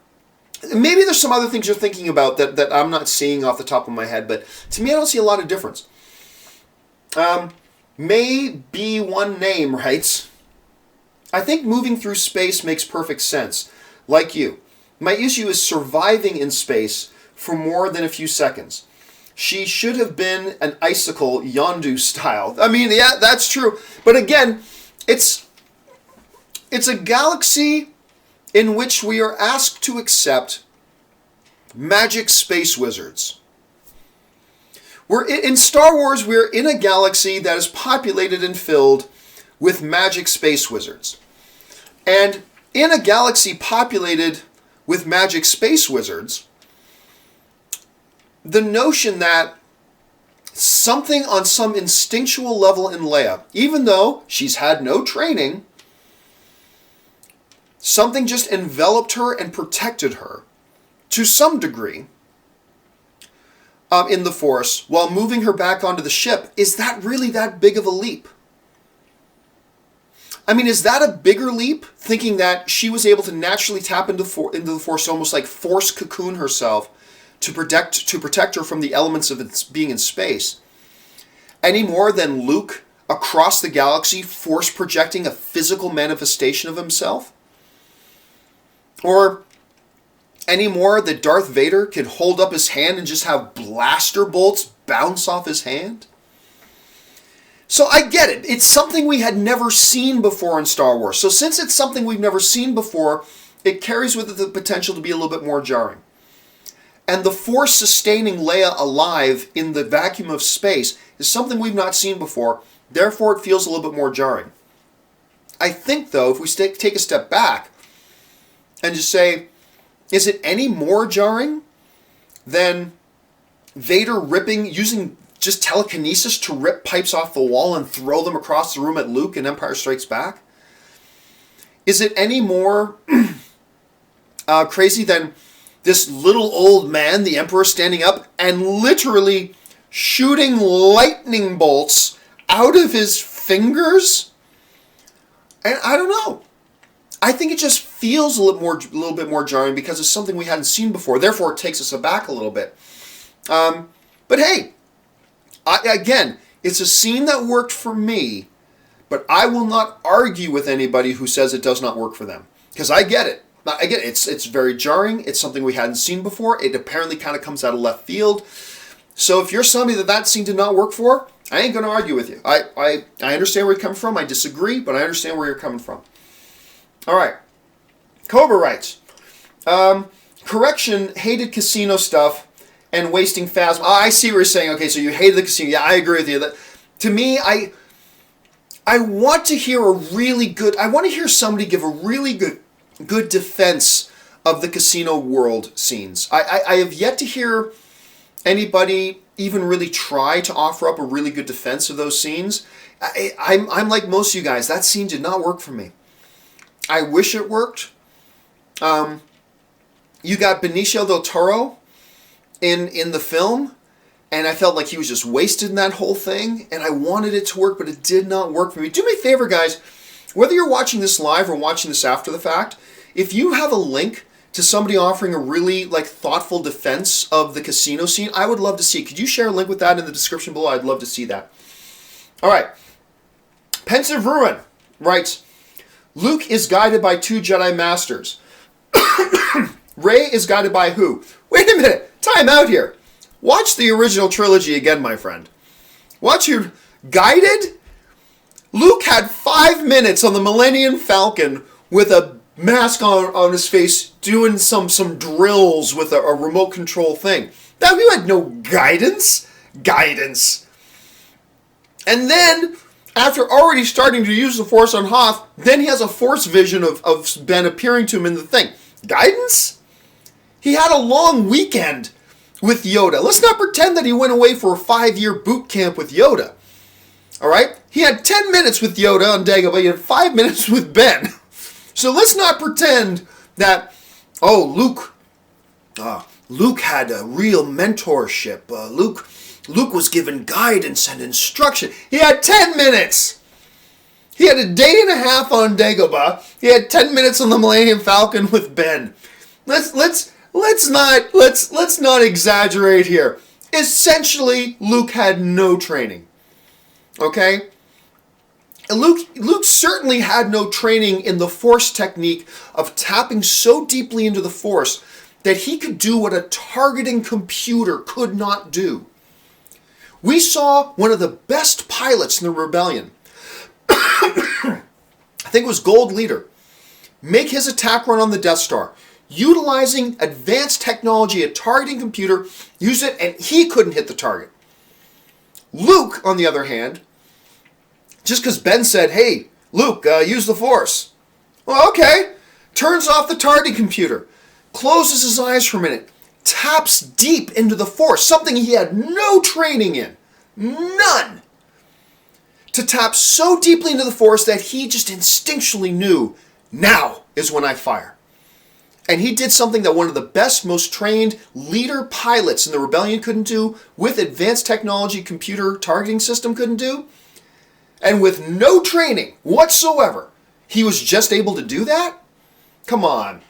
Maybe there's some other things you're thinking about that I'm not seeing off the top of my head, but to me I don't see a lot of difference. May be one name writes, I think moving through space makes perfect sense. Like you. My issue is surviving in space for more than a few seconds. She should have been an icicle Yondu style. I mean, yeah, that's true. But again, it's a galaxy in which we are asked to accept magic space wizards. We're in Star Wars, we're in a galaxy that is populated and filled with magic space wizards. And in a galaxy populated with magic space wizards, the notion that something on some instinctual level in Leia, even though she's had no training, something just enveloped her and protected her to some degree in the Force while moving her back onto the ship. Is that really that big of a leap? I mean, is that a bigger leap, thinking that she was able to naturally tap into the Force, almost like force cocoon herself to protect her from the elements of its being in space, any more than Luke across the galaxy force projecting a physical manifestation of himself? Or any more that Darth Vader could hold up his hand and just have blaster bolts bounce off his hand? So I get it. It's something we had never seen before in Star Wars. So since it's something we've never seen before, it carries with it the potential to be a little bit more jarring. And the Force sustaining Leia alive in the vacuum of space is something we've not seen before. Therefore, it feels a little bit more jarring. I think, though, if we take a step back and just say, is it any more jarring than Vader using just telekinesis to rip pipes off the wall and throw them across the room at Luke in Empire Strikes Back? Is it any more crazy than this little old man, the Emperor, standing up and literally shooting lightning bolts out of his fingers? And I don't know. I think it just feels a little bit more jarring because it's something we hadn't seen before. Therefore, it takes us aback a little bit. But hey, again, it's a scene that worked for me, but I will not argue with anybody who says it does not work for them. Because I get it. It's very jarring. It's something we hadn't seen before. It apparently kind of comes out of left field. So if you're somebody that scene did not work for, I ain't going to argue with you. I understand where you're coming from. I disagree, but I understand where you're coming from. All right. Cobra writes, correction, hated casino stuff and wasting phasma. Oh, I see what you're saying. Okay, so you hated the casino. Yeah, I agree with you. To me, I want to hear I want to hear somebody give a really good defense of the casino world scenes. I have yet to hear anybody even really try to offer up a really good defense of those scenes. I'm like most of you guys. That scene did not work for me. I wish it worked. You got Benicio del Toro in the film, and I felt like he was just wasted in that whole thing, and I wanted it to work, but it did not work for me. Do me a favor, guys. Whether you're watching this live or watching this after the fact, if you have a link to somebody offering a really thoughtful defense of the casino scene, I would love to see it. Could you share a link with that in the description below? I'd love to see that. All right. Pensive Ruin writes, Luke is guided by 2 Jedi Masters. Rey is guided by who? Wait a minute. Time out here. Watch the original trilogy again, my friend. Watch you guided? Luke had 5 minutes on the Millennium Falcon with a mask on his face doing some drills with a remote control thing. That you had no guidance. And then, after already starting to use the Force on Hoth, then he has a Force vision of Ben appearing to him in the thing. Guidance? He had a long weekend with Yoda. Let's not pretend that he went away for a 5-year boot camp with Yoda. All right? He had 10 minutes with Yoda on Dagobah, but he had 5 minutes with Ben. So let's not pretend that, Luke had a real mentorship. Luke was given guidance and instruction. He had 10 minutes. He had a day and a half on Dagobah. He had 10 minutes on the Millennium Falcon with Ben. Let's not exaggerate here. Essentially, Luke had no training. Okay? Luke certainly had no training in the Force technique of tapping so deeply into the Force that he could do what a targeting computer could not do. We saw one of the best pilots in the Rebellion, I think it was Gold Leader, make his attack run on the Death Star, utilizing advanced technology, a targeting computer, use it, and he couldn't hit the target. Luke, on the other hand, just because Ben said, hey, Luke, use the Force. Well, okay. Turns off the targeting computer, closes his eyes for a minute, taps deep into the Force, something he had no training in. None. To tap so deeply into the Force that he just instinctually knew, now is when I fire. And he did something that one of the best, most trained leader pilots in the Rebellion couldn't do, with advanced technology computer targeting system couldn't do, and with no training whatsoever, he was just able to do that? Come on.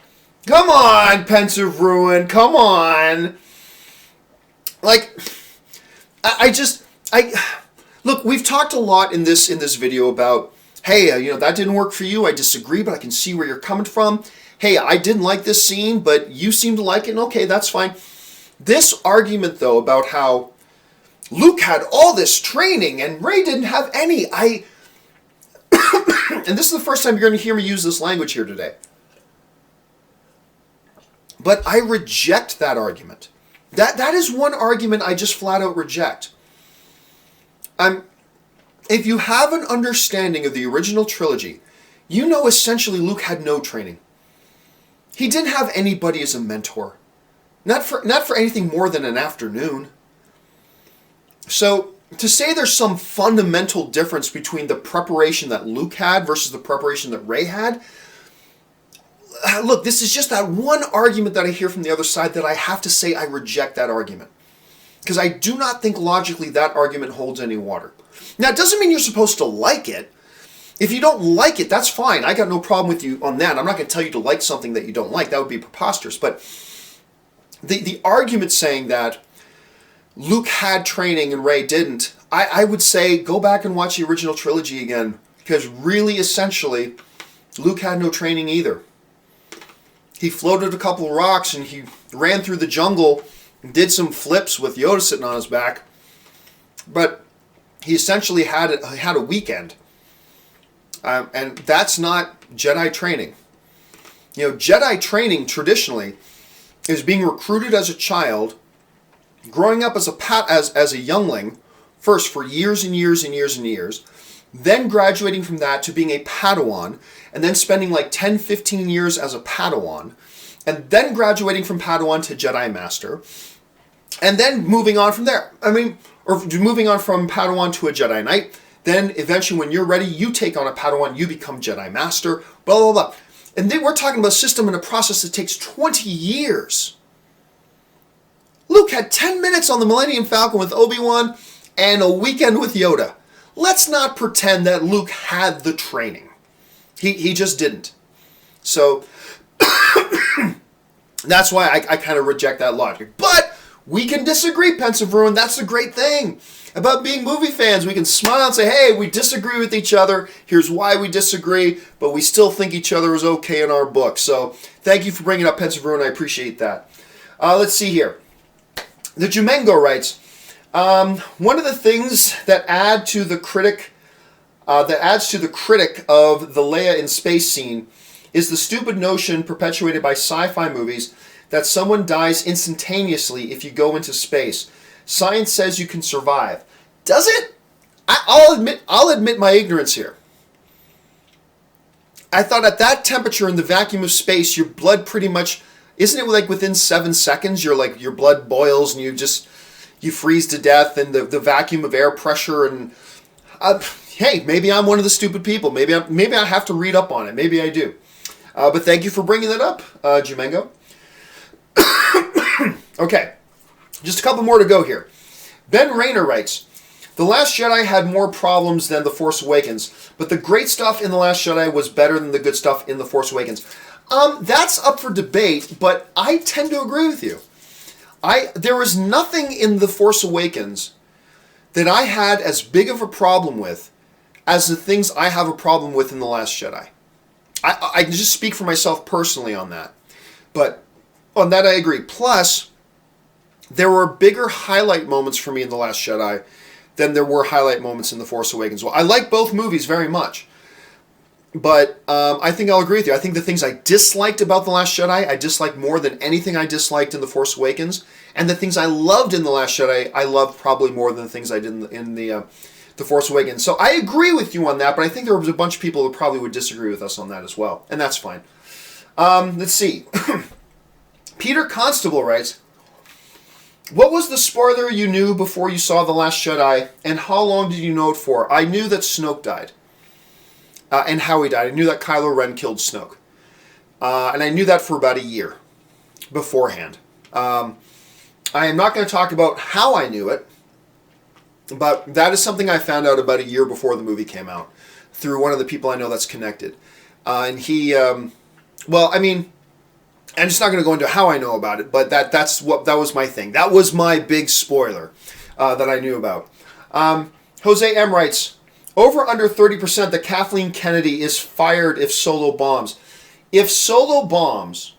Come on, Pensive Ruin. Come on. Like, look, we've talked a lot in this video about, hey, that didn't work for you. I disagree, but I can see where you're coming from. Hey, I didn't like this scene, but you seem to like it, and okay, that's fine. This argument, though, about how Luke had all this training and Rey didn't have any, and this is the first time you're going to hear me use this language here today. But I reject that argument. That is one argument I just flat out reject. If you have an understanding of the original trilogy, you know essentially Luke had no training. He didn't have anybody as a mentor. Not for anything more than an afternoon. So, to say there's some fundamental difference between the preparation that Luke had versus the preparation that Rey had, look, this is just that one argument that I hear from the other side that I have to say I reject that argument. Because I do not think logically that argument holds any water. Now, it doesn't mean you're supposed to like it. If you don't like it, that's fine. I got no problem with you on that. I'm not going to tell you to like something that you don't like. That would be preposterous. But the argument saying that Luke had training and Rey didn't, I would say go back and watch the original trilogy again. Because really, essentially, Luke had no training either. He floated a couple of rocks and he ran through the jungle and did some flips with Yoda sitting on his back. But he essentially had a weekend. And that's not Jedi training. Jedi training traditionally is being recruited as a child, growing up as a youngling, first for years and years and years and years, then graduating from that to being a Padawan, and then spending like 10, 15 years as a Padawan, and then graduating from Padawan to Jedi Master, and then moving on from there. Or moving on from Padawan to a Jedi Knight. Then eventually when you're ready, you take on a Padawan, you become Jedi Master, blah, blah, blah. And then we're talking about a system and a process that takes 20 years. Luke had 10 minutes on the Millennium Falcon with Obi-Wan and a weekend with Yoda. Let's not pretend that Luke had the training. He just didn't. So that's why I kind of reject that logic. But we can disagree, Pensive Ruin. That's the great thing about being movie fans. We can smile and say, hey, we disagree with each other. Here's why we disagree, but we still think each other is okay in our book. So thank you for bringing up Pensive Ruin. I appreciate that. Let's see here. The Jumengo writes, one of the things that adds to the critic of the Leia in space scene is the stupid notion perpetuated by sci-fi movies that someone dies instantaneously if you go into space. Science says you can survive. Does it? I'll admit my ignorance here. I thought at that temperature in the vacuum of space, your blood pretty much, isn't it like within 7 seconds, your blood boils and you freeze to death, and the vacuum of air pressure, and hey, maybe I'm one of the stupid people. Maybe I have to read up on it. Maybe I do. But thank you for bringing that up, Jumengo. Okay, just a couple more to go here. Ben Rayner writes, The Last Jedi had more problems than The Force Awakens, but the great stuff in The Last Jedi was better than the good stuff in The Force Awakens. That's up for debate, but I tend to agree with you. There was nothing in The Force Awakens that I had as big of a problem with as the things I have a problem with in The Last Jedi. I can just speak for myself personally on that. But on that I agree. Plus, there were bigger highlight moments for me in The Last Jedi than there were highlight moments in The Force Awakens. Well, I like both movies very much. But I think I'll agree with you. I think the things I disliked about The Last Jedi, I disliked more than anything I disliked in The Force Awakens. And the things I loved in The Last Jedi, I loved probably more than the things I did in The Force Awakens. So I agree with you on that, but I think there was a bunch of people who probably would disagree with us on that as well. And that's fine. Let's see. Peter Constable writes, what was the spoiler you knew before you saw The Last Jedi, and how long did you know it for? I knew that Snoke died. And how he died. I knew that Kylo Ren killed Snoke. And I knew that for about a year beforehand. I am not going to talk about how I knew it, but that is something I found out about a year before the movie came out through one of the people I know that's connected. And he, well, I mean, I'm just not going to go into how I know about it, but that was my thing. That was my big spoiler that I knew about. Jose M. writes, over under 30% that Kathleen Kennedy is fired if Solo bombs. If Solo bombs,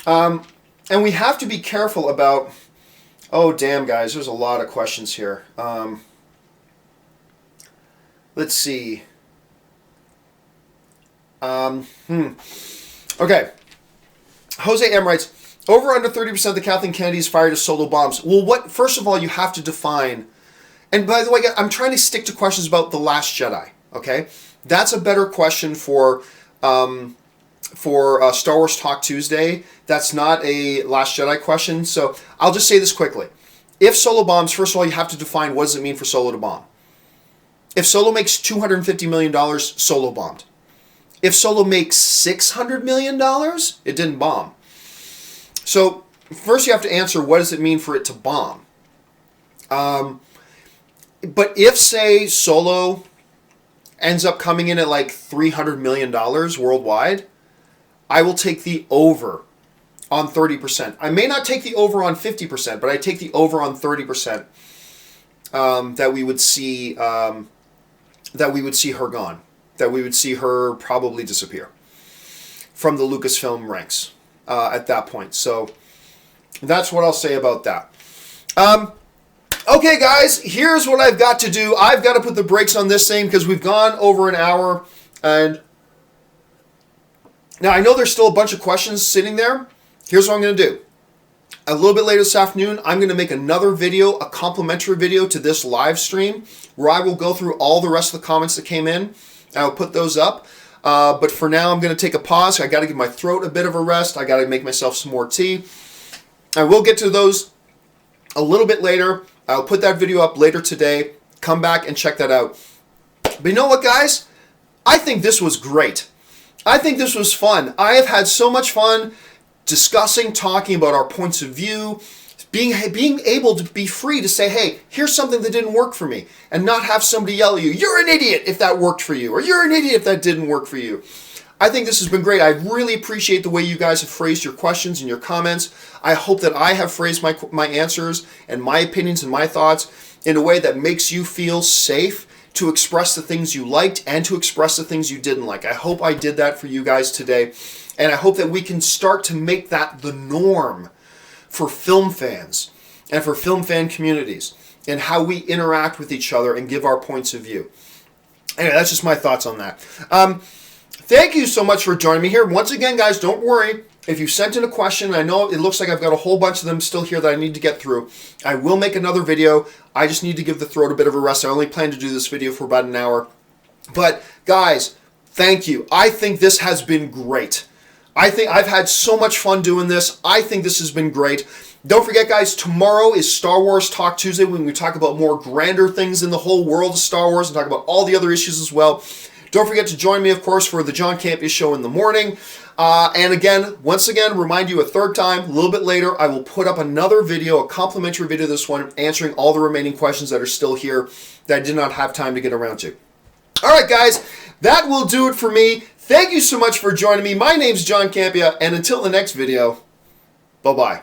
and we have to be careful about, oh damn guys, there's a lot of questions here. Let's see. Okay. Jose M. writes, over under 30% that Kathleen Kennedy is fired if Solo bombs. Well, first of all, you have to define. And by the way, I'm trying to stick to questions about The Last Jedi, okay? That's a better question for Star Wars Talk Tuesday. That's not a Last Jedi question, so I'll just say this quickly. If Solo bombs, first of all, you have to define what does it mean for Solo to bomb. If Solo makes $250 million, Solo bombed. If Solo makes $600 million, it didn't bomb. So first you have to answer, what does it mean for it to bomb? But if, say, Solo ends up coming in at like $300 million worldwide, I will take the over on 30%. I may not take the over on 50%, but I take the over on 30% that we would see her gone, that we would see her probably disappear from the Lucasfilm ranks at that point. So that's what I'll say about that. Okay, guys, here's what I've got to do. I've got to put the brakes on this thing because we've gone over an hour. And now I know there's still a bunch of questions sitting there. Here's what I'm going to do. A little bit later this afternoon, I'm going to make another video, a complimentary video to this live stream, where I will go through all the rest of the comments that came in. And I'll put those up. But for now, I'm going to take a pause. I got to give my throat a bit of a rest. I got to make myself some more tea. I will get to those a little bit later. I'll put that video up later today. Come back and check that out. But you know what, guys? I think this was great. I think this was fun. I have had so much fun discussing, talking about our points of view, being able to be free to say, hey, here's something that didn't work for me, and not have somebody yell at you, you're an idiot if that worked for you, or you're an idiot if that didn't work for you. I think this has been great. I really appreciate the way you guys have phrased your questions and your comments. I hope that I have phrased my answers and my opinions and my thoughts in a way that makes you feel safe to express the things you liked and to express the things you didn't like. I hope I did that for you guys today. And I hope that we can start to make that the norm for film fans and for film fan communities and how we interact with each other and give our points of view. Anyway, that's just my thoughts on that. Thank you so much for joining me here. Once again, guys, don't worry. If you sent in a question, I know it looks like I've got a whole bunch of them still here that I need to get through. I will make another video. I just need to give the throat a bit of a rest. I only plan to do this video for about an hour. But, guys, thank you. I think this has been great. I think I've had so much fun doing this. I think this has been great. Don't forget, guys, tomorrow is Star Wars Talk Tuesday when we talk about more grander things in the whole world of Star Wars and talk about all the other issues as well. Don't forget to join me, of course, for the John Campea Show in the morning. And again, once again, remind you a third time, a little bit later, I will put up another video, a complimentary video, this one, answering all the remaining questions that are still here that I did not have time to get around to. All right, guys, that will do it for me. Thank you so much for joining me. My name's John Campea, and until the next video, bye-bye.